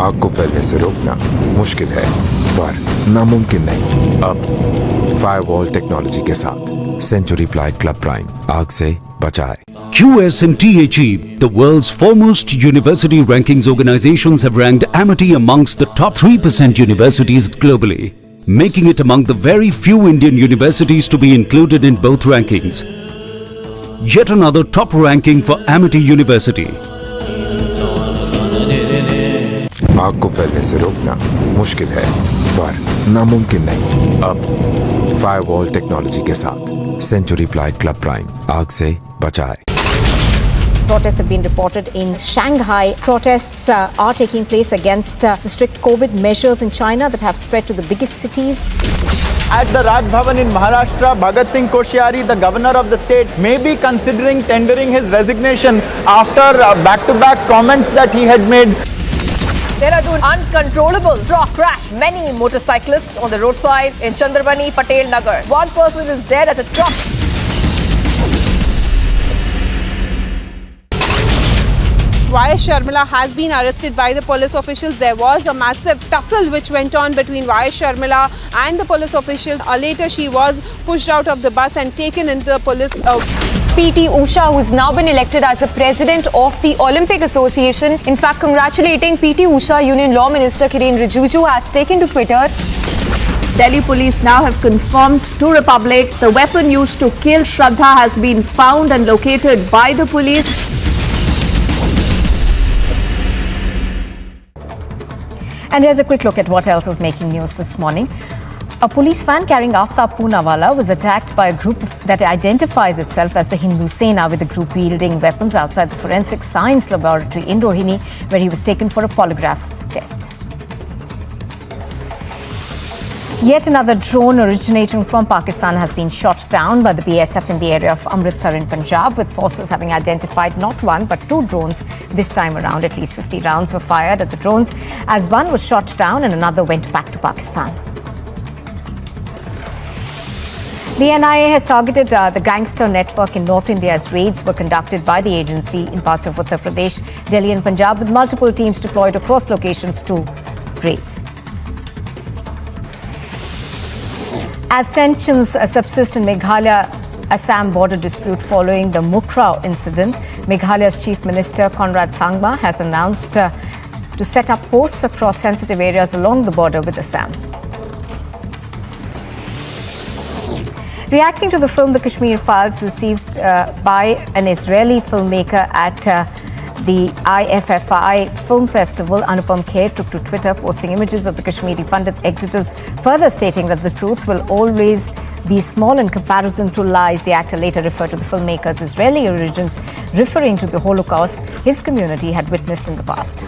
आग को फैलने से रोकना मुश्किल है, पर नामुमकिन नहीं। अब फायरवॉल टेक्नोलॉजी के साथ सेंचुरी प्लाई क्लब प्राइम आग से बचाए। QSMTHE, the world's foremost university rankings organizations, have ranked Amity amongst the top 3% universities globally, making it among the very few Indian universities to be included in both rankings. Yet another top ranking for Amity University. आग को फैलने से रोकना मुश्किल है, पर नामुमकिन नहीं। अब फायरवॉल टेक्नोलॉजी के साथ सेंचुरी प्लाई क्लब प्राइम आग से बचाए। Protests have been reported in Shanghai. Protests are taking place against the strict COVID measures in China that have spread to the biggest cities. At the Raj Bhavan in Maharashtra, Bhagat Singh Koshyari, the governor of the state, may be considering tendering his resignation after back-to-back comments that he had made. Dehradun, uncontrollable truck crash many motorcyclists on the roadside in Chandrabani, Patel Nagar. One person is dead as a truck. YS Sharmila has been arrested by the police officials. There was a massive tussle which went on between YS Sharmila and the police officials. Later she was pushed out of the bus and taken into the police. PT Usha, who's now been elected as the president of the Olympic Association. In fact, congratulating PT Usha, Union Law Minister Kiren Rijiju has taken to Twitter. Delhi police now have confirmed to Republic the weapon used to kill Shraddha has been found and located by the police. And here's a quick look at what else is making news this morning. A police van carrying Aftab Poonawala was attacked by a group that identifies itself as the Hindu Sena, with the group wielding weapons outside the Forensic Science Laboratory in Rohini, where he was taken for a polygraph test. Yet another drone originating from Pakistan has been shot down by the BSF in the area of Amritsar in Punjab, with forces having identified not one but two drones this time around. At least 50 rounds were fired at the drones, as one was shot down and another went back to Pakistan. The NIA has targeted the gangster network in North India as raids were conducted by the agency in parts of Uttar Pradesh, Delhi and Punjab, with multiple teams deployed across locations to raids. As tensions subsist in Meghalaya-Assam border dispute following the Mukrao incident, Meghalaya's Chief Minister Conrad Sangma has announced to set up posts across sensitive areas along the border with Assam. Reacting to the film The Kashmir Files, received by an Israeli filmmaker at the IFFI Film Festival, Anupam Kher took to Twitter, posting images of the Kashmiri Pandit exodus, further stating that the truth will always be small in comparison to lies. The actor later referred to the filmmaker's Israeli origins, referring to the Holocaust his community had witnessed in the past.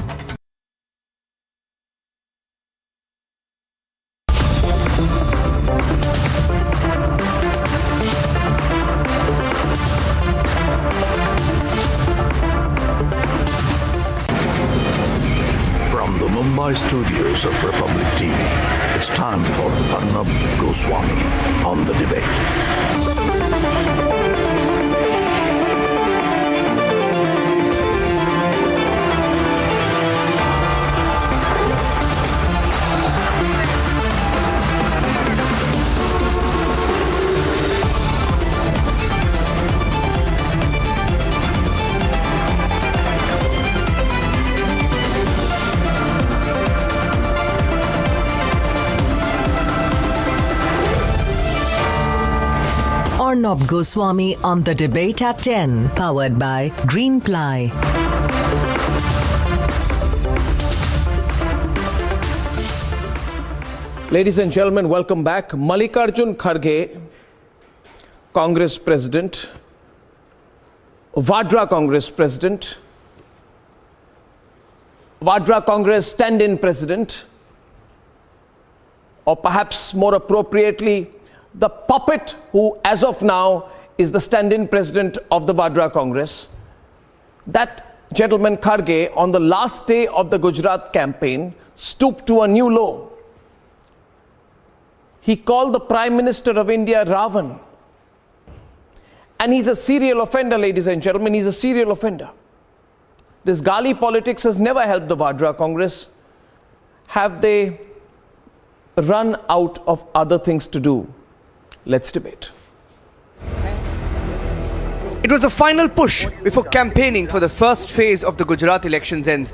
Mumbai studios of Republic TV, it's time for Arnab Goswami on The Debate. Arnab Goswami on The Debate at 10, powered by Greenply. Ladies and gentlemen, welcome back. Mallikarjun Kharge, Congress President, Vadra Congress President, Vadra Congress stand-in President, or perhaps more appropriately, the puppet who, as of now, is the stand-in president of the Vadra Congress. That gentleman Kharge, on the last day of the Gujarat campaign, stooped to a new low. He called the Prime Minister of India Ravan. And he's a serial offender, ladies and gentlemen. He's a serial offender. This Gali politics has never helped the Vadra Congress. have they run out of other things to do? Let's debate. It was the final push before campaigning for the first phase of the Gujarat elections ends.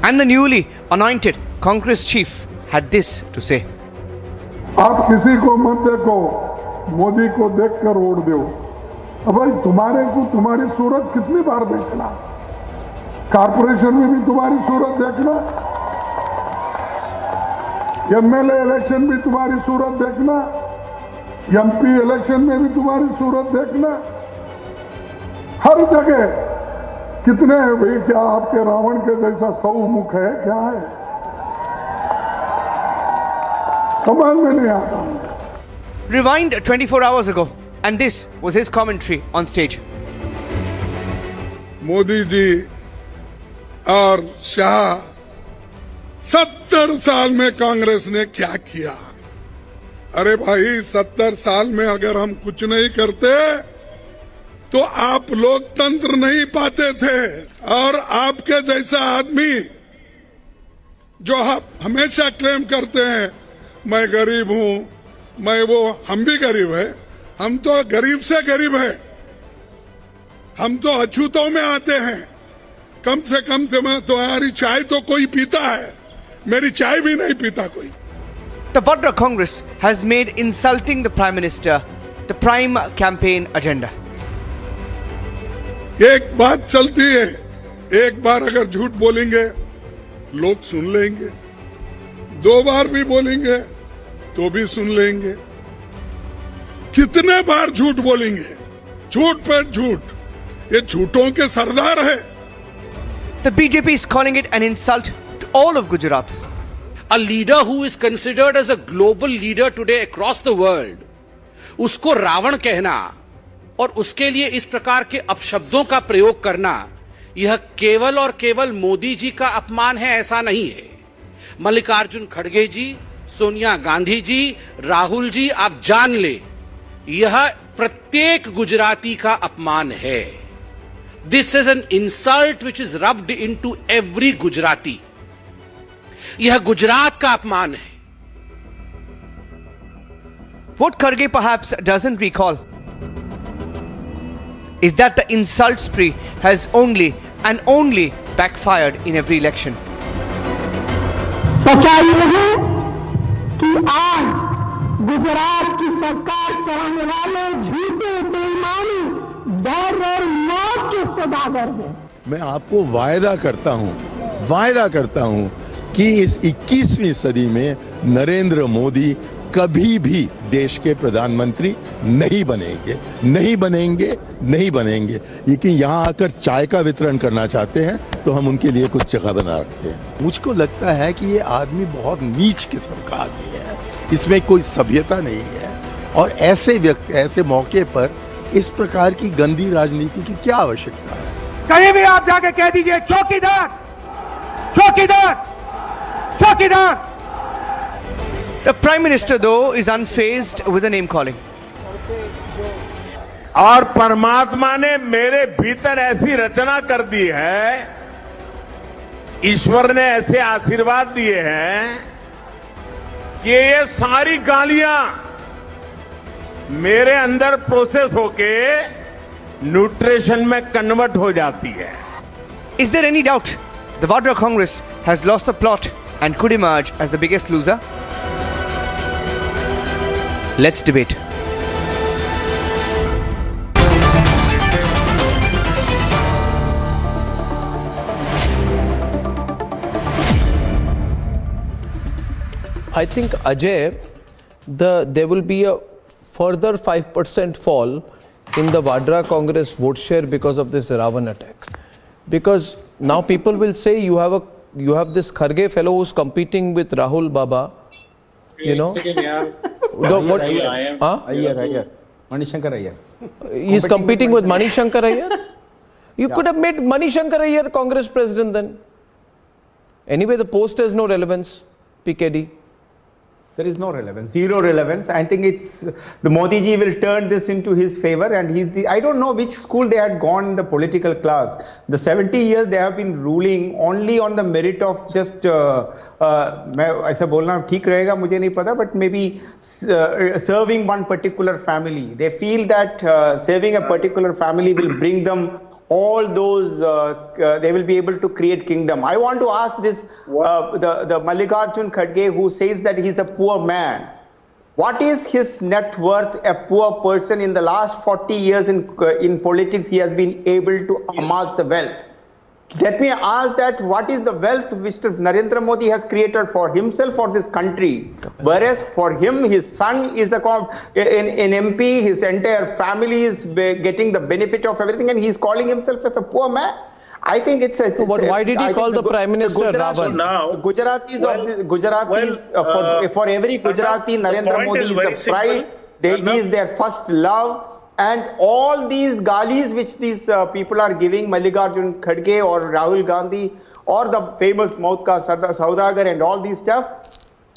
And the newly anointed Congress chief had this to say. आप किसी को मत देखो, मोदी को देखकर vote दो। अब भाई तुम्हारे को तुम्हारी सूरत कितनी बार देखना? कारपोरेशन में भी तुम्हारी सूरत देखना, एमएलए इलेक्शन भी तुम्हारी सूरत देखना, एमपी इलेक्शन में भी तुम्हारी सूरत देखना। हर जगह कितने हैं भाई? क्या आपके रावण के जैसा 100 मुख है? क्या है? समझ में नहीं आता। Rewind 24 hours ago, and this was his commentary on stage. Modi ji और शाह 70 साल में कांग्रेस ने क्या किया? अरे भाई 70 साल में अगर हम कुछ नहीं करते तो आप लोकतंत्र नहीं पाते थे। और आपके जैसा आदमी जो हमेशा क्लेम करते हैं मैं गरीब हूं, मैं वो, हम भी गरीब है, हम तो गरीब से गरीब है, हम तो अछूतों में आते हैं। कम से कम तुम्हारी चाय तो कोई पीता है, मेरी चाय भी नहीं पीता कोई। The Vadra Congress has made insulting the Prime Minister the prime campaign agenda. एक बात चलती है, एक बार अगर झूठ बोलेंगे लोग सुन लेंगे, 2 बार भी बोलेंगे तो भी सुन लेंगे। कितने बार झूठ बोलेंगे? झूठ पर झूठ, ये झूठों के सरदार है। The BJP is calling it an insult to all of Gujarat. A leader who is considered as a global leader today across the world, उसको रावण कहना और उसके लिए इस प्रकार के अपशब्दों का प्रयोग करना, यह केवल और केवल मोदी जी का अपमान है, ऐसा नहीं है। मल्लिकार्जुन खड़गे जी, सोनिया गांधी जी, राहुल जी, आप जान ले, यह प्रत्येक गुजराती का अपमान है। This is an insult which is rubbed into every Gujarati. यह गुजरात का अपमान है। What Kharge perhaps doesn't recall is that the insult spree has only and only backfired in every election. सच्चाई यह है कि आज गुजरात की सरकार चलाने वाले झूठे बेईमानी, डर और मौत के सौदागर हैं। मैं आपको वायदा करता हूं कि इस 21वीं सदी में नरेंद्र मोदी कभी भी देश के प्रधानमंत्री नहीं बनेंगे। लेकिन यहाँ आकर चाय का वितरण करना चाहते हैं तो हम उनके लिए कुछ जगह बना रखते हैं। मुझको लगता है कि ये आदमी बहुत नीच किस्म का आदमी है, इसमें कोई सभ्यता नहीं है। और ऐसे मौके पर इस प्रकार की गंदी राजनीति की क्या आवश्यकता है? कहीं भी आप जाके कह दीजिए चौकीदार, चौकीदार, चौकीदार। The Prime Minister though is unfazed with the name calling. और परमात्मा ने मेरे भीतर ऐसी रचना कर दी है, ईश्वर ने ऐसे आशीर्वाद दिए हैं कि ये सारी गालियां मेरे अंदर प्रोसेस होके न्यूट्रिशन में कन्वर्ट हो जाती है। Is there any doubt the Vadra Congress has lost the plot and could emerge as the biggest loser? Let's debate. I think, Ajay, there will be a further 5% fall in the Vadra Congress vote share because of this Ravan attack. Because now people will say you have this Kharge fellow who's competing with Rahul Baba. You know? Manishankar Iyer. He's competing with Manishankar Iyer? You could have made Manishankar Iyer Congress president then. Anyway, the post has no relevance, PKD. There is no relevance, zero relevance. I think it's the Modi ji will turn this into his favor, and I don't know which school they had gone in the political class. The 70 years they have been ruling only on the merit of just ऐसा बोलना ठीक रहेगा मुझे नहीं पता, but maybe serving one particular family. They feel that saving a particular family will bring them all those, they will be able to create kingdom. I want to ask this, the Mallikarjun Kharge, who says that he's a poor man. What is his net worth, a poor person? In the last 40 years in politics, he has been able to amass the wealth. Let me ask that, what is the wealth Mr. Narendra Modi has created for himself, for this country? Whereas for him, his son is an MP, his entire family is getting the benefit of everything, and he's calling himself as a poor man. I think it's a... why did he call the Prime Minister Ravan? For every Gujarati, Narendra Modi is a pride. He is their first love. And all these galis which these people are giving, Mallikarjun Kharge or Rahul Gandhi or the famous Maut Ka Saudagar and all these stuff,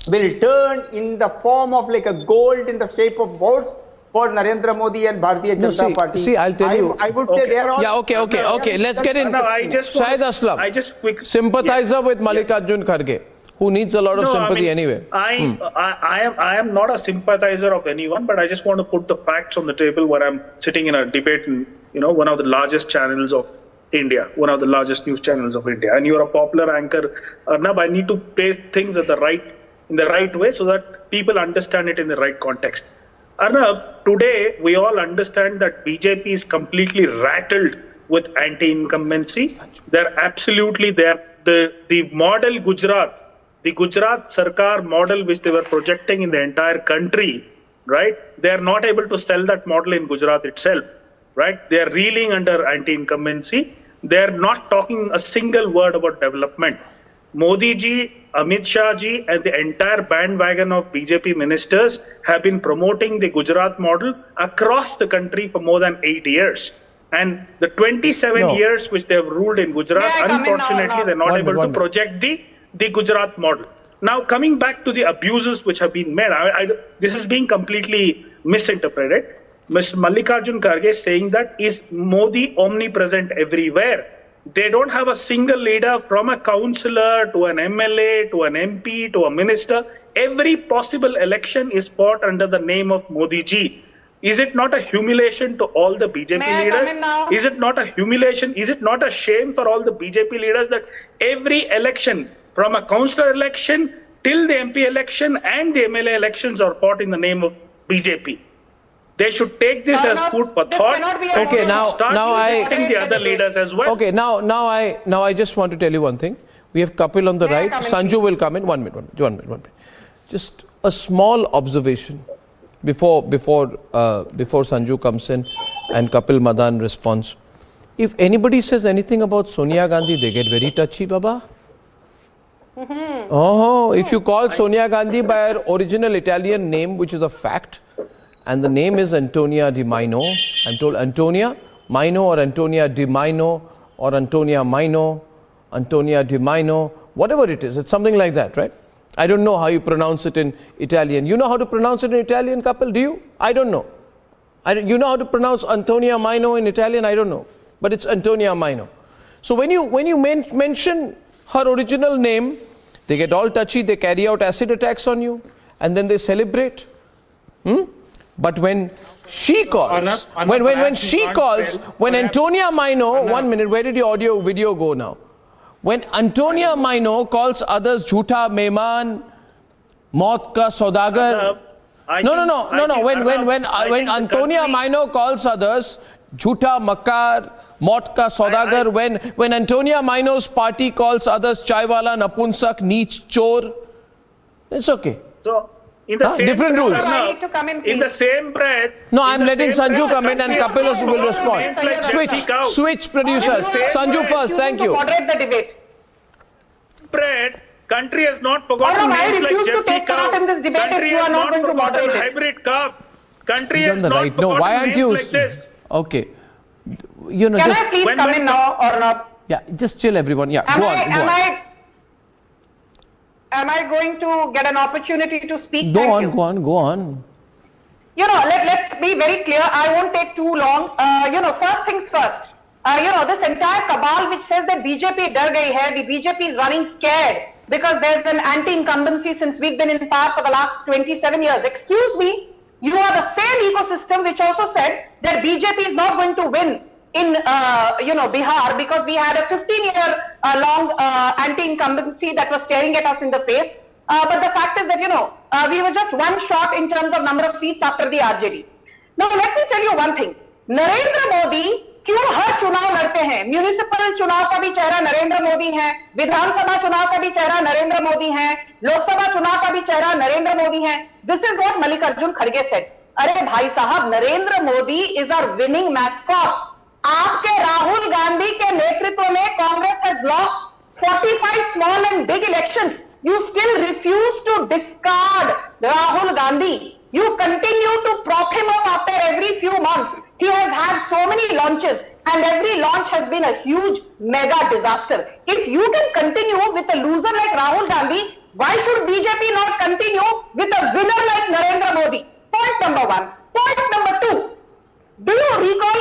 will turn in the form of like a gold in the shape of votes for Narendra Modi and Bharatiya Janata Party. See, I'll tell you. I would say they are all... Yeah, okay. Let's get in. Shahid Aslam, sympathizer with Mallikarjun Kharge, who needs a lot of sympathy anyway. I am not a sympathizer of anyone, but I just want to put the facts on the table when I'm sitting in a debate in one of the largest channels of India, one of the largest news channels of India. And you're a popular anchor, Arnab. I need to place things in the right way so that people understand it in the right context. Arnab, today we all understand that BJP is completely rattled with anti-incumbency. They're absolutely there. The model Gujarat, the Gujarat Sarkar model which they were projecting in the entire country, right? They are not able to sell that model in Gujarat itself, right? They are reeling under anti-incumbency. They are not talking a single word about development. Modi ji, Amit Shah ji and the entire bandwagon of BJP ministers have been promoting the Gujarat model across the country for more than 8 years. And the 27 years which they have ruled in Gujarat, unfortunately, they're not able to project the Gujarat model. Now, coming back to the abuses which have been made, this is being completely misinterpreted. Mr. Mallikarjun Kharge is saying that is Modi omnipresent everywhere. They don't have a single leader, from a councillor to an MLA to an MP to a minister. Every possible election is fought under the name of Modi ji. Is it not a humiliation to all the BJP leaders? Is it not a humiliation? Is it not a shame for all the BJP leaders that every election, from a councillor election till the MP election and the MLA elections, are fought in the name of BJP? They should take this as food for thought. Okay, now I the other leaders as well. Okay, now I just want to tell you one thing. We have Kapil on the right. Sanju will come in. One minute. Just a small observation before Sanju comes in and Kapil Madan responds. If anybody says anything about Sonia Gandhi, they get very touchy, Baba. Oh, if you call Sonia Gandhi by her original Italian name, which is a fact, and the name is Antonia Di Maino, I'm told Antonia Maino or Antonia Di Maino or Antonia Maino, Antonia Di Maino, whatever it is, it's something like that, right? I don't know how you pronounce it in Italian. You know how to pronounce it in Italian, Kapil? Do you? I don't know. You know how to pronounce Antonia Maino in Italian? I don't know. But it's Antonia Maino. So when you mention her original name, they get all touchy, they carry out acid attacks on you, and then they celebrate. But when she calls, when Antonia Maino, 1 minute, where did your audio video go now? When Antonia Maino calls others Jhootha Mehman, Maut Ka Saudagar. No. When Antonia Maino calls others Jhootha Makar, Maut Ka Saudagar, when Antonia Maino's party calls others Chaiwala, Napunsak, Neech, Chor, it's okay. So, in the same different rules. I need to come in the same breath. No, I'm letting Sanju come in and Kapil will respond. Switch producers. Sanju first, thank you. Moderate the debate. Country has not forgotten names like Jersey cow. In this debate if you are not going to moderate it. Hybrid calf. Country has not right. No, why aren't you? Like this. Okay. Can I please come in now or not? Yeah, just chill everyone. Yeah, go on. am I going to get an opportunity to speak? Go on. You know, let's be very clear. I won't take too long. First things first. This entire cabal which says that BJP dar gayi hai, the BJP is running scared because there's an anti-incumbency since we've been in power for the last 27 years. Excuse me, you are the same ecosystem which also said that BJP is not going to win in Bihar because we had a 15-year long anti-incumbency that was staring at us in the face. But the fact is that, we were just one short in terms of number of seats after the RJD. Now, let me tell you one thing. Narendra Modi क्यों हर चुनाव लड़ते हैं? Municipal चुनाव का भी चेहरा नरेंद्र मोदी है, विधानसभा चुनाव का भी चेहरा नरेंद्र मोदी है, लोकसभा चुनाव का भी चेहरा नरेंद्र मोदी है. This is what Mallikarjun Kharge said. अरे भाई साहब, Narendra Modi is our winning mascot. आपके राहुल गांधी के नेतृत्व में Congress has lost 45 small and big elections. You still refuse to discard Rahul Gandhi. You continue to prop him up after every few months. He has had so many launches and every launch has been a huge mega disaster. If you can continue with a loser like Rahul Gandhi, why should BJP not continue with a winner like Narendra Modi? Point number one. Point number two. Do you recall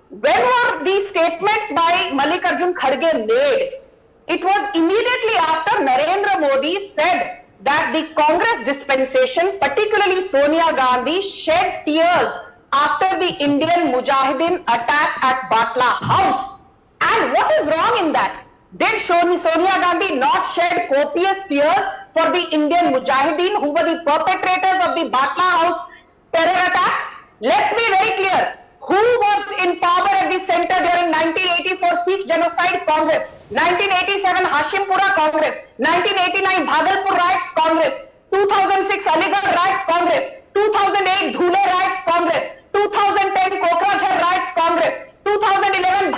when were these statements by Mallikarjun Kharge made? It was immediately after Narendra Modi said that the Congress dispensation, particularly Sonia Gandhi, shed tears after the Indian Mujahideen attack at Batla House. And what is wrong in that? Did Sonia Gandhi not shed copious tears for the Indian Mujahideen who were the perpetrators of the Batla House terror attack? Let's be very clear. Who was in power at the center during 1984 Sikh Genocide Congress, 1987 Hashimpura Congress, 1989 Bhagalpur Riots Congress, 2006 Aligarh Riots Congress, 2008 Dhule Riots Congress, 2010 Kokrajhar Riots Congress, 2011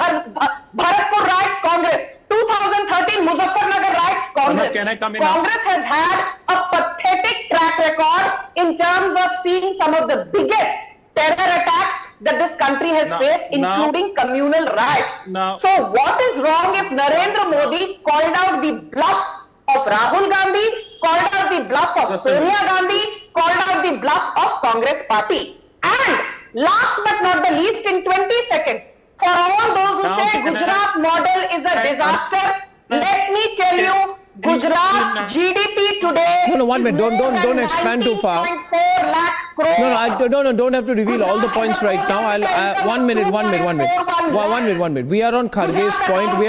Bharatpur Riots Congress, 2013 Muzaffarnagar Riots Congress. Congress has had a pathetic track record in terms of seeing some of the biggest terror attacks that this country has faced, including communal riots. So what is wrong if Narendra Modi called out the bluff of Rahul Gandhi, called out the bluff of Sonia Gandhi, called out the bluff of Congress party? And last but not the least, in 20 seconds, for all those who say Gujarat model is a disaster, let me tell you, Gujarat's GDP today. No, 1 minute. Don't expand too far. 19.4 lakh crore. No, don't have to reveal all the points right now. I'll 1 minute. 1 minute. We are on Kharge's point. We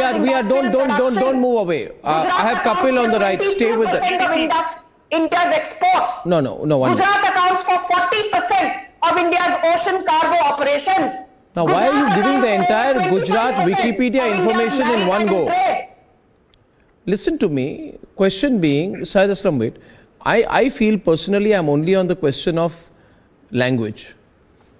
are. Don't move away. I have Kapil on the right. Stay with us. India's exports. No. 1 minute. Gujarat accounts for 40% of India's ocean cargo operations. Now, why are you giving the entire Gujarat Wikipedia information in one go? Listen to me. Question being, Syed Aslam, wait. I feel personally I'm only on the question of language.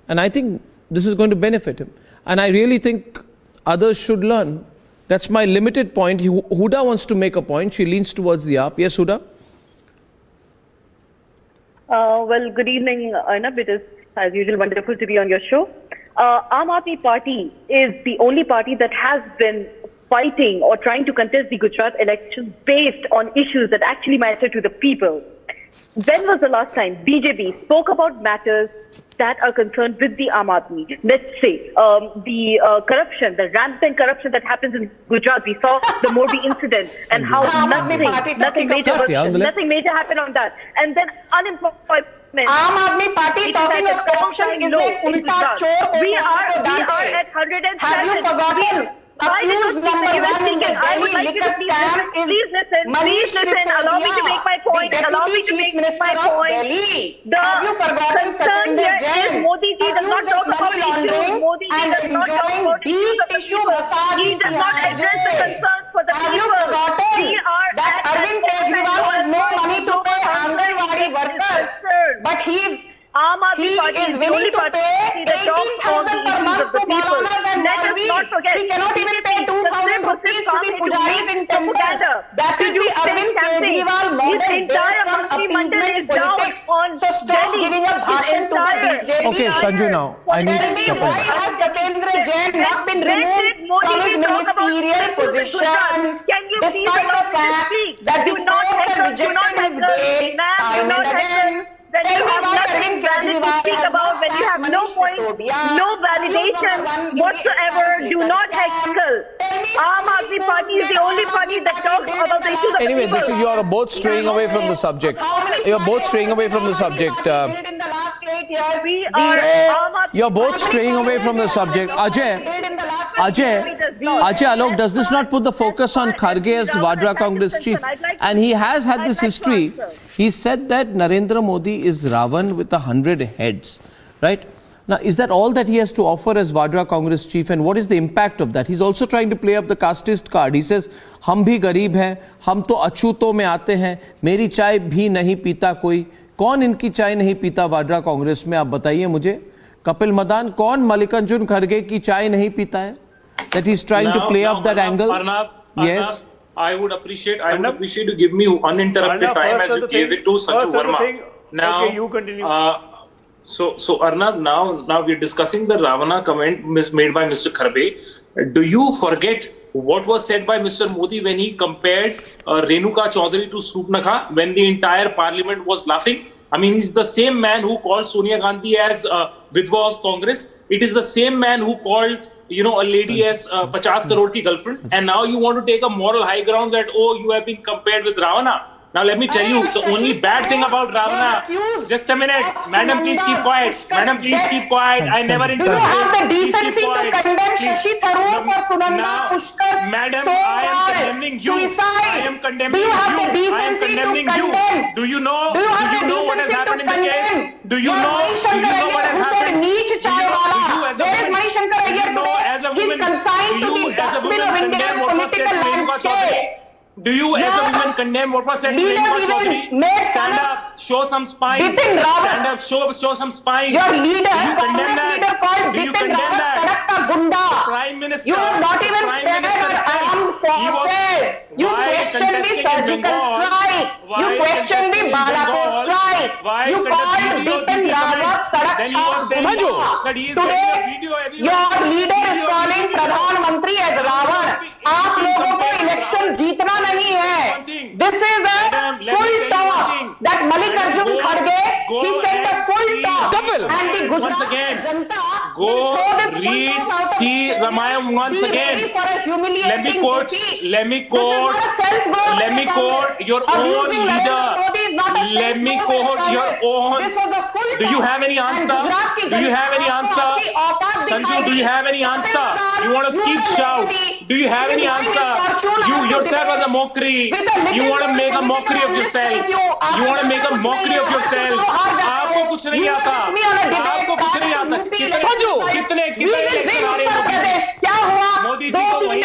And I think this is going to benefit him. And I really think others should learn. That's my limited point. Huda wants to make a point. She leans towards the up. Yes, Huda? Well, good evening, Arnab. It is, as usual, wonderful to be on your show. Aam Aadmi Party is the only party that has been fighting or trying to contest the Gujarat elections based on issues that actually matter to the people. When was the last time BJP spoke about matters that are concerned with the Aam Aadmi? Let's say the corruption, the rampant corruption that happens in Gujarat. We saw the Modi incident and how nothing major happened on that. And then unemployment. Aam Aadmi Party talking of corruption is like ulta chor. We are at 107. Have you forgotten? Accused number one in the Delhi liquor scam is Please listen. Allow me to make my point. Have you forgotten Satinder Jain? Modi ji does not talk about issues. Modi ji does not talk about issues of the people. He does not address the concerns for the people. Have you forgotten that Arvind Kejriwal has no money to pay Anganwadi workers, but he is willing to pay 18,000 per month to Balanas and Malvis. He cannot even pay 2,000 rupees to the pujaris in temples. That is the Arvind Kejriwal model based on appeasement politics. So stop giving a bhashan to the BJP. Okay, Sanju, now I need Tell me, why has Satendra Jain not been removed from his ministerial positions, despite the fact that the courts have rejected his bail time and again. Tell me why Arvind Kejriwal has not when you have no point, no validation whatsoever, do not heckle. Aam Aadmi Party is the only party that talks about the issues of Anyway, the people. you are both straying away from the subject. You are both straying away from the subject. In the last 8 years, We are Aam Aadmi You are both straying away from the subject. Ajay, Alok, does this not put the focus on Kharge as Vadra Congress chief? And he has had this history. He said that Narendra Modi is Ravan with 100 heads, right? Now, is that all that he has to offer as Vadra Congress chief, and what is the impact of that? He's also trying to play up the casteist card. He says, हम भी गरीब हैं, हम तो अछूतों में आते हैं, मेरी चाय भी नहीं पीता कोई. कौन इनकी चाय नहीं पीता वाड्रा कांग्रेस में, आप बताइए मुझे. कपिल मदान, कौन मल्लिकार्जुन खड़गे की चाय नहीं पीता है? That he's trying to play up that angle. Arnab, Yes. I would appreciate you to give me uninterrupted time as you gave it to Sanju Verma. Now, okay, you continue. So Arnab, now we're discussing the Ravana comment made by Mr. Kharge. Do you forget what was said by Mr. Modi when he compared Renuka Chaudhary to Surpanakha when the entire parliament was laughing? I mean, he's the same man who called Sonia Gandhi as Vidwa of Congress. It is the same man who called a lady as 50 crore ki girlfriend, and now you want to take a moral high ground that, oh, you have been compared with Ravana. Now let me tell you, the only bad thing about Ravana, just a minute, madam, please keep quiet. Madam, please keep quiet. I never interrupted. Do you have the decency to condemn Shashi Tharoor for Sunanda Pushkar's Madam, so I am condemning you. suicide? I am condemning Do you have you. the decency I am condemning to you. condemn? Do you know? Do you have the what has decency happened to in the case? condemn? Do you know? Do you know what has happened? Neech chai wala. Where is Manishankar Ayyar today? He's consigned to the dustbin of India's political landscape. Do you as a woman condemn what was said to Renuka Chaudhary? Stand up, show some spine. Stand up, show some spine. Your leader, do you condemn Congress that? leader called Do you Bipin condemn Rawat that? Sadak ka Gunda. Prime Minister. You have not even Prime spared Minister our himself. armed forces. You question the surgical strike. You question the Balakot strike. You called Bipin Rawat Sadak ka Gunda. Today, your leader is calling Pradhan Mantri as Ravan. आप लोगों को election जीतना नहीं है. This is a full toss that Mallikarjun Kharge, he sent a full toss. And the Gujarat Janta Go read, see Ramayana once again. Let me quote your own leader. Let me quote your own. Do you have any answer? Do you have any answer? Sanju, do you have any answer? You want to keep shout. Do you have any answer? You yourself as a mockery. You want to make a mockery of yourself. You want to make a mockery of yourself. आपको कुछ नहीं आता. आपको कुछ नहीं आता. संजू, कितने election आ रहे हैं मोदी जी? क्या हुआ? मोदी जी को वही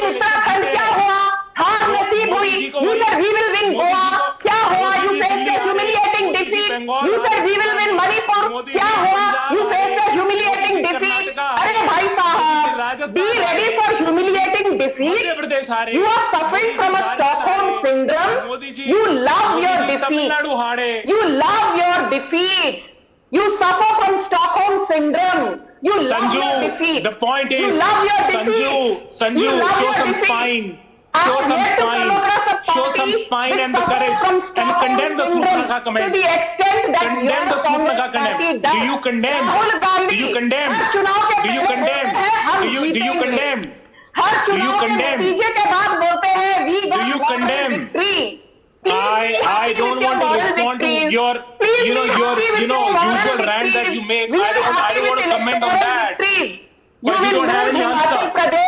उत्तराखंड क्या हुआ? हार नसीब हुई. You said we will win Goa. क्या हुआ? You faced a humiliating defeat. You said we will win Manipur. क्या हुआ? You faced a humiliating defeat. अरे भाई साहब, be ready for humiliating defeat. You are suffering from a Stockholm syndrome. You love your defeats. You love your defeats. You suffer from Stockholm syndrome. You love your defeats. The point is, you love your defeats. Sanju, show some spine. Show some spine. Show some spine and the courage. And condemn the Surpanakha comment. To the extent that condemn the Surpanakha comment. Do you condemn? Do you condemn? Do you condemn? Do you condemn? Do you condemn? Do you condemn? I don't want to respond to your usual rant that you make. I don't want to comment on that. But you don't have any answer.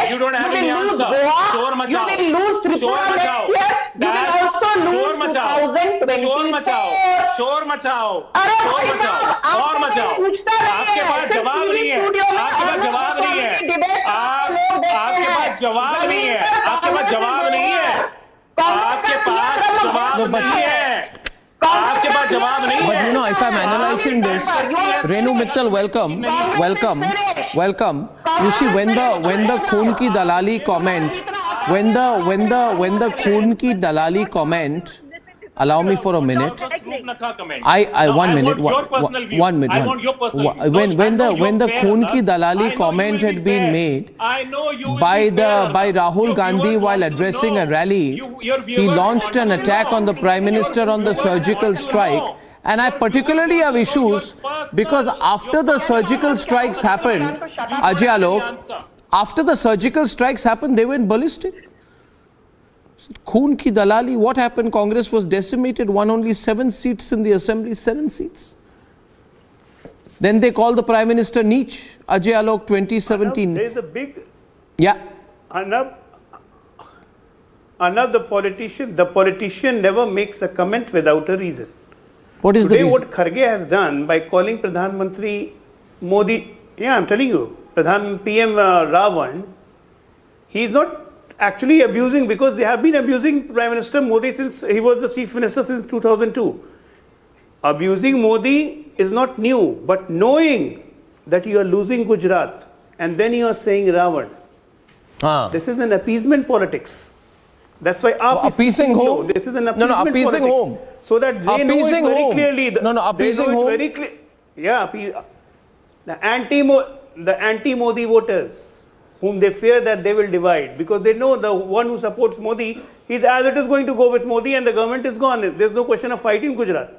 You don't have any answer. Shor machao. You will lose Tripura next year. You will also lose 2024. शोर मचाओ. और मचाओ. आपके पास जवाब नहीं है. आपके पास जवाब नहीं है. आपके पास जवाब नहीं है. आपके पास जवाब नहीं है. आपके पास जवाब नहीं है. आपके पास जवाब नहीं है. But if I'm analyzing this, Renu Mittal, welcome. You see, when the खून की दलाली comment, when the खून की दलाली comment, allow me for a minute. nakha comment. Now, 1 minute. I want your personal view. 1 minute. I want your personal view. When the Khoon ki dalali I know comment you will had be been fair. made I know you will by be fair, by Rahul Your Gandhi viewers while want to addressing a know. rally, Your he viewers launched an want to attack know. on the Prime Minister on the surgical strike. And I particularly have issues because after the surgical strikes happened, Ajay Alok, after the surgical strikes happened, they went ballistic. Khoon ki dalali, what happened? Congress was decimated, won only 7 seats in the assembly, 7 seats. Then they called the Prime Minister Neech, Ajay Alok 2017. There is a big... Yeah. Arnab, the politician never makes a comment without a reason. What is Today, the reason? what Kharge has done by calling Pradhan Mantri Modi, I'm telling you, PM Ravan, he is not actually abusing, because they have been abusing Prime Minister Modi since he was the Chief Minister since 2002. Abusing Modi is not new, but knowing that you are losing Gujarat and then you are saying Ravan. This is an appeasement politics. That's why appeasing whom? This is an appeasement appeasing politics. whom? So that they know it very clearly. Appeasing whom? Very clear. Yeah, the anti-Modi voters, whom they fear that they will divide, because they know the one who supports Modi, he's as it is going to go with Modi and the government is gone. There's no question of fight in Gujarat.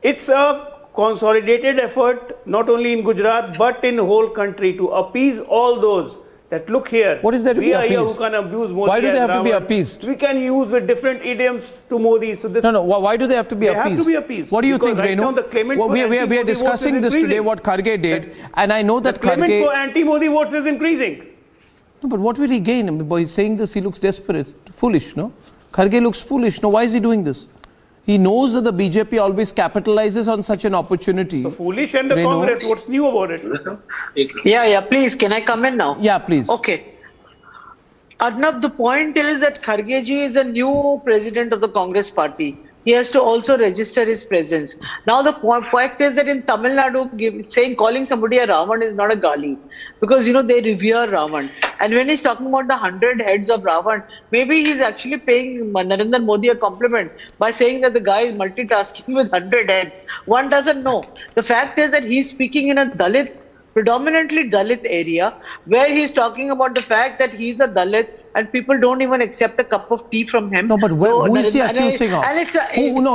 It's a consolidated effort, not only in Gujarat, but in the whole country, to appease all those that look here. What is there to be We are here appeased? who can abuse Modi. Why do they as have to be Ravan. appeased? We can use with different idioms to Modi. So this Why do they have to be they appeased? have to be appeased. What do you Because think, right Renu? now the claimant for we are anti-Modi discussing votes is this today, increasing. what Kharge did, and I know that The claimant Kharge... for anti-Modi votes is increasing. No, but what will he gain? By saying this, he looks desperate, foolish, no? Kharge looks foolish, no? Why is he doing this? He knows that the BJP always capitalizes on such an opportunity. The foolish and the Congress, what's new about it? Yeah, please, can I come in now? Yeah, please. Okay. Arnab, the point is that Kharge ji is a new president of the Congress party. He has to also register his presence. Now the fact is that in Tamil Nadu, calling somebody a Ravan is not a gali, because they revere Ravan. And when he's talking about the 100 heads of Ravan, maybe he's actually paying Narendra Modi a compliment by saying that the guy is multitasking with 100 heads. One doesn't know. The fact is that he's speaking in a predominantly Dalit area, where he's talking about the fact that he's a Dalit and people don't even accept a cup of tea from him. No, but who is he accusing of? And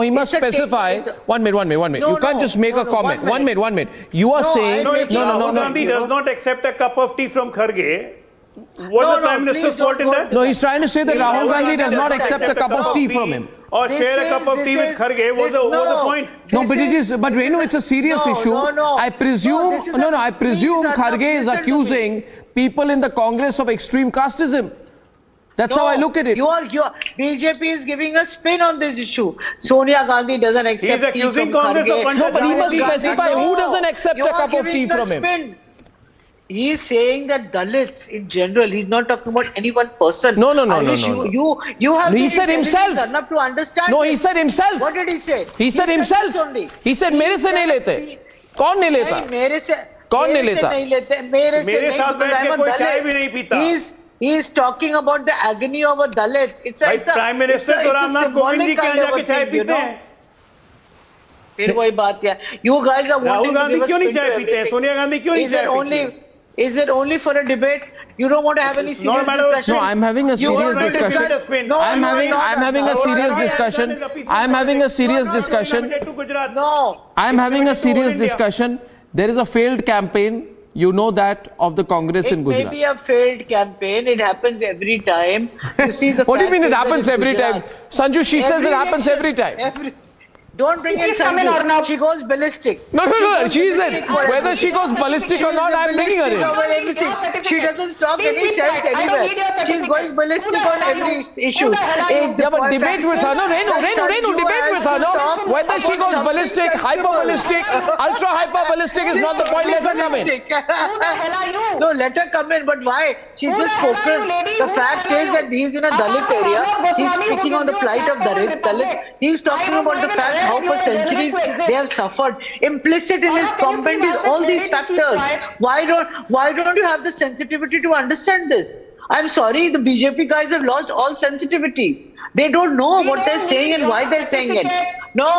he must specify. 1 minute. You can't just make a comment. 1 minute. You are saying... Rahul Gandhi does not accept a cup of tea from Kharge. What's the Prime Minister's fault in that? No, he's trying to say that Rahul Gandhi does not accept a cup of tea from him. Or share a cup of tea with Kharge was the point. No, but but Renu, it's a serious issue. I presume, I presume Kharge is accusing people in the Congress of extreme casteism. That's how I look at it. BJP is giving a spin on this issue. Sonia Gandhi doesn't accept tea from Kharge. No, but he must specify who doesn't accept a cup of tea from him. He is saying that Dalits in general, he's not talking about any one person. No. You have he said himself. Enough to understand. No, he said himself. What did he say? He said himself. He said, मेरे से नहीं लेते. कौन नहीं लेता? कौन नहीं लेता? मेरे साथ बैठ के कोई चाय भी नहीं पीता. He is talking about the agony of a Dalit. It's a Prime Minister Ramnath Kovind ji के यहाँ जाके चाय पीते हैं. फिर वही बात है. You guys are wanting to give a क्यों नहीं spin to चाय पीते हैं? everything. सोनिया गांधी क्यों नहीं चाय पीती हैं? Is it only for a debate? You don't want to have any serious discussion? No, I'm having a serious discussion. I'm having a serious discussion. I'm having a serious discussion. No. I'm having a serious discussion. There is a failed campaign. You know that, of the Congress in Gujarat. It may be a failed campaign. It happens every time. You see the What do you mean it happens every time? Sanju, she says it happens every time. Don't bring in Sanju. She goes ballistic. No. She said whether she goes ballistic or not, I'm bringing her in. She doesn't talk any sense anywhere. She's going ballistic on every issue. Yeah, but debate with her, no? Renu, debate with her, no? Whether she goes ballistic, hyper-ballistic, ultra-hyper-ballistic is not the point. Let her come in. Who the hell are you? No, let her come in. But why? She's just spoken. The fact is that he's in a Dalit area. He's speaking on the plight of Dalit. He's talking about the fact how for centuries they have suffered. Implicit in his comment is all these factors. Why don't you have the sensitivity to understand this? I'm sorry, the BJP guys have lost all sensitivity. They don't know what they're saying and why they're saying it. No,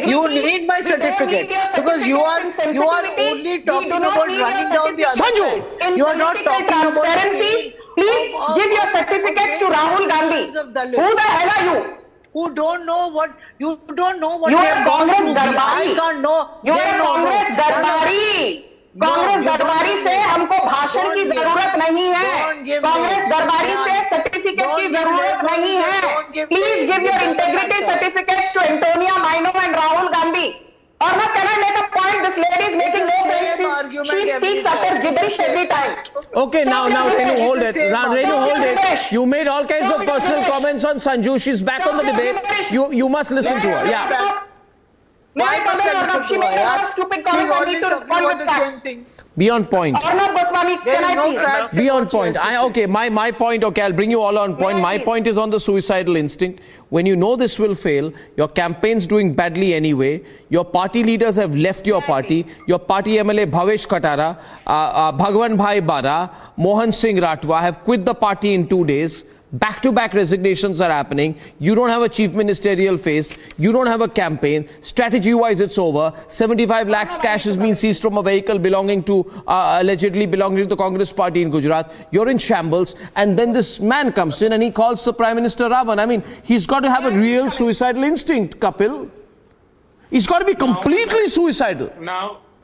you need my certificate because you are only talking about running down the other side. You are not talking about transparency. Please give your certificates to Rahul Gandhi. Who the hell are you? Who don't know what you don't know what you they are have gone Congress through. Darbari. I can't know. You are Congress Darbari. Congress दरबारी से हमको भाषण की जरूरत नहीं है कांग्रेस दरबारी से सर्टिफिकेट की जरूरत नहीं है please give your integrity certificates to Antonia Maino and Rahul Gandhi Arnab, can I make a point? This lady is making no sense. She speaks utter gibberish every time. Okay, now Renu, hold it. Renu, hold it. You made all kinds of personal comments on Sanju. She's back on the debate. You must listen to her. Yeah. Why she made a lot of stupid comments. I need to respond with facts. Be on point. Arnab Goswami, can I please? Be on point. Okay, my point, okay, I'll bring you all on point. My point is on the suicidal instinct. When you know this will fail, your campaign's doing badly anyway, your party leaders have left your party, your party MLA Bhavesh Khatara, Bhagwan Bhai Bara, Mohan Singh Ratwa have quit the party in 2 days. Back-to-back resignations are happening. You don't have a chief ministerial face. You don't have a campaign. Strategy-wise, it's over. 75 lakhs cash has been seized from a vehicle belonging to, allegedly belonging to the Congress party in Gujarat. You're in shambles. And then this man comes in and he calls the Prime Minister Ravan. I mean, he's got to have a real suicidal instinct, Kapil. He's got to be completely suicidal.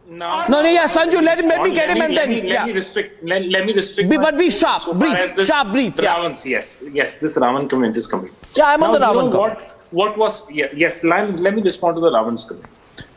Sanju, let me get him and then. Let me restrict. But be sharp, brief. Yes, this Ravan comment is coming. Yeah, I'm on the Ravan comment. What was, let me respond to the Ravan's comment.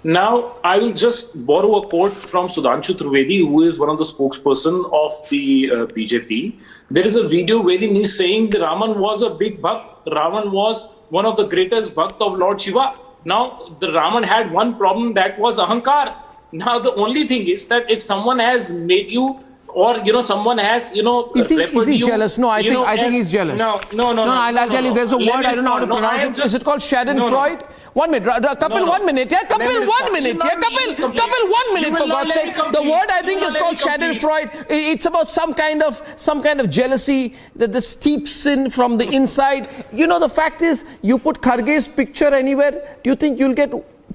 Now, I will just borrow a quote from Sudhanshu Trivedi, who is one of the spokesperson of the BJP. There is a video wherein he's saying that Raman was a big bhakt. Ravan was one of the greatest bhakt of Lord Shiva. Now, the Raman had one problem, that was ahankar. Now, the only thing is that if someone has made you, or someone has, is he jealous? No, I think he's jealous. No. I'll tell you, there's a word I don't know how to pronounce it. Is it called Schadenfreude? 1 minute, Kapil, 1 minute. Yeah, Kapil, 1 minute. Yeah, Kapil, 1 minute, for God's sake. The word I think is called Schadenfreude. It's about some kind of jealousy that this steeps in from the inside. The fact is, you put Kharge's picture anywhere, do you think you'll get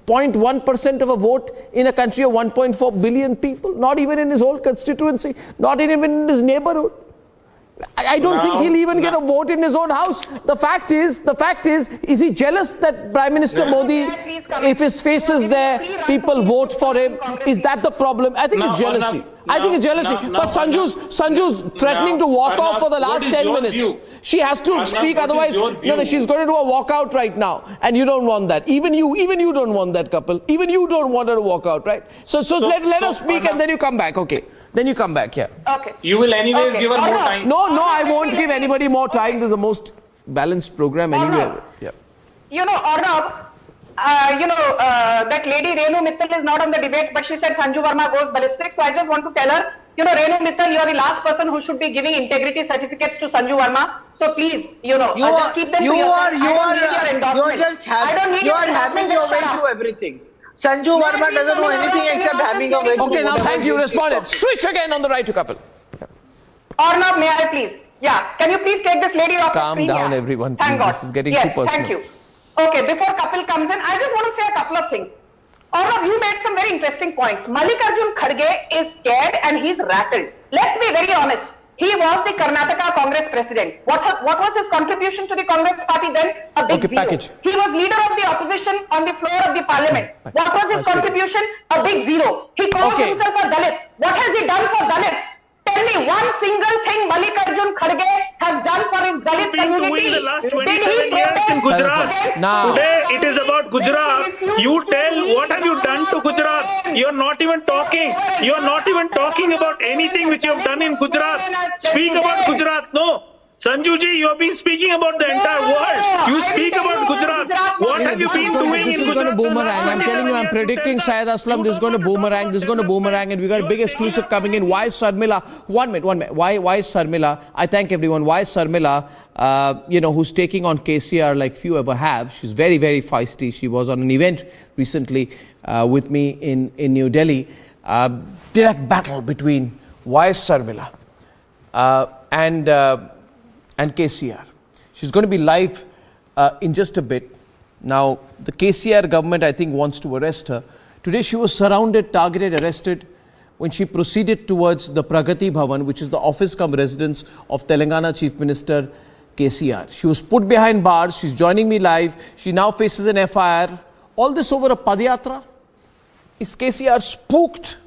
0.1% of a vote in a country of 1.4 billion people? Not even in his whole constituency, not even in his neighborhood. I don't think he'll even get a vote in his own house. The fact is he jealous that Prime Minister Modi, if his face is there, people vote for him? Is that the problem? I think it's jealousy. But Sanju's threatening to walk off for the last 10 minutes. She has to speak, otherwise she's going to do a walkout right now. And you don't want that. Even you don't want that, Kapil. Even you don't want her to walk out, right? So let her speak and then you come back, okay? Then you come back, yeah. Okay. You will anyways give her more time. No, I won't give anybody more time. This is the most balanced program anywhere. Yeah. Arnab, that lady Renu Mittal is not on the debate, but she said Sanju Verma goes ballistic. So I just want to tell her, Renu Mittal, you are the last person who should be giving integrity certificates to Sanju Verma. So please, just keep them to yourself. I don't need your endorsement. You are having your way to everything. Sanju Verma doesn't know anything except having a way to. Okay, now thank you. Responded. Switch again on the right to Kapil. Arnab, may I please? Yeah, can you please take this lady off the screen? Calm down, everyone. Thank God. This is getting too personal. Thank you. Okay, before Kapil comes in, I just want to say a couple of things. Arnab, you made some very interesting points. Mallikarjun Kharge is scared and he's rattled. Let's be very honest. He was the Karnataka Congress president. What was his contribution to the Congress party then? A big zero. Package. He was leader of the opposition on the floor of the parliament. What was his contribution? A big zero. He calls himself a Dalit. What has he done for Dalits? Tell me one single thing Mallikarjun Kharge has done for his Dalit community. The last 27 years in Gujarat. Today it is about Gujarat. You tell what have you done to Gujarat? You are not even talking. You are not even talking about anything which you have done in Gujarat. Speak about Gujarat. No. Sanjuji, you have been speaking about the entire world. You speak about Gujarat. What have you been doing in Gujarat? This is going to boomerang. I'm telling you, I'm predicting Syed Aslam, this is going to boomerang. This is going to boomerang. And we got a big exclusive coming in. Why is Sharmila? 1 minute. Why is Sharmila? I thank everyone. Why is Sharmila, who's taking on KCR like few ever have? She's very, very feisty. She was on an event recently with me in New Delhi. Direct battle between why is Sharmila and KCR. She's going to be live in just a bit. Now, the KCR government, I think, wants to arrest her. Today, she was surrounded, targeted, arrested when she proceeded towards the Pragati Bhavan, which is the office cum residence of Telangana Chief Minister KCR. She was put behind bars. She's joining me live. She now faces an FIR. All this over a Padyatra? Is KCR spooked?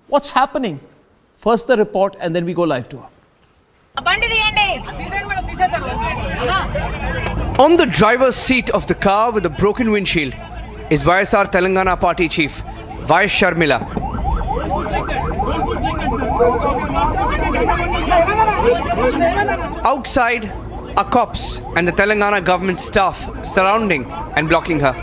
What's happening? First the report and then we go live to her. On the driver's seat of the car with a broken windshield is YSR Telangana Party Chief Y. Sharmila. Outside are cops and the Telangana government staff surrounding and blocking her.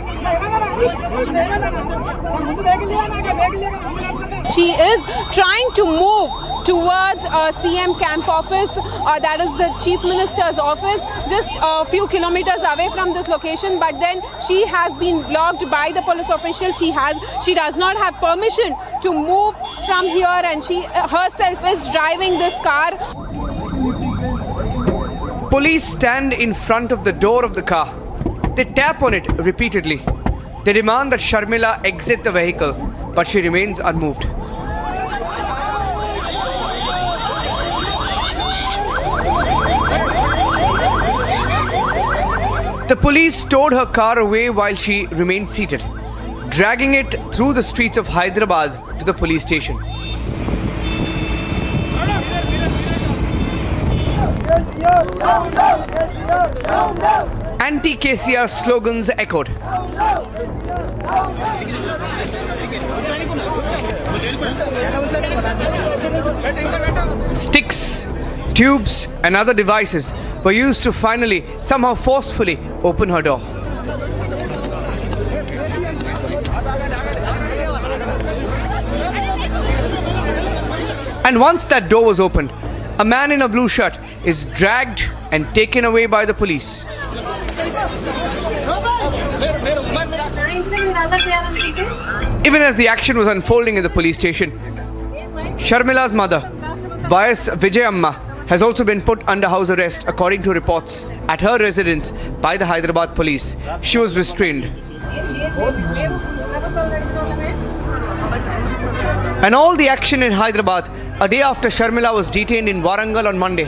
She is trying to move towards CM camp office, that is the Chief Minister's office, just a few kilometers away from this location, but then she has been blocked by the police official. She does not have permission to move from here, and she herself is driving this car. Police stand in front of the door of the car. They tap on it repeatedly. They demand that Sharmila exit the vehicle, but she remains unmoved. The police towed her car away while she remained seated, dragging it through the streets of Hyderabad to the police station. Anti-KCR slogans echoed. Sticks, tubes and other devices were used to finally, somehow forcefully open her door. And once that door was opened, a man in a blue shirt is dragged and taken away by the police. Even as the action was unfolding in the police station, Sharmila's mother, YS Vijayamma, has also been put under house arrest according to reports at her residence by the Hyderabad police. She was restrained. And all the action in Hyderabad a day after Sharmila was detained in Warangal on Monday,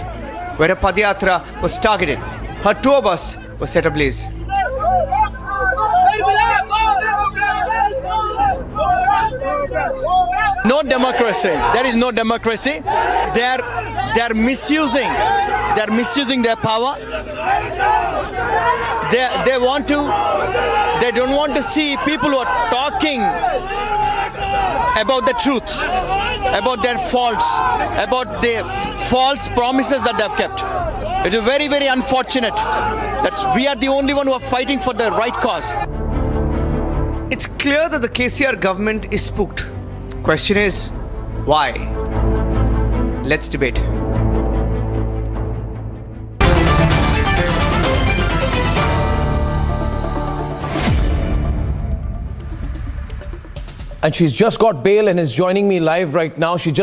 where a Padyatra was targeted. Her tour bus was set ablaze. No democracy. There is no democracy. They are misusing their power. They don't want to see people who are talking about the truth, about their faults, about the false promises that they have kept. It is very, very unfortunate that we are the only one who are fighting for the right cause. It's clear that the KCR government is spooked. Question is, why? Let's debate. And she's just got bail and is joining me live right now. She just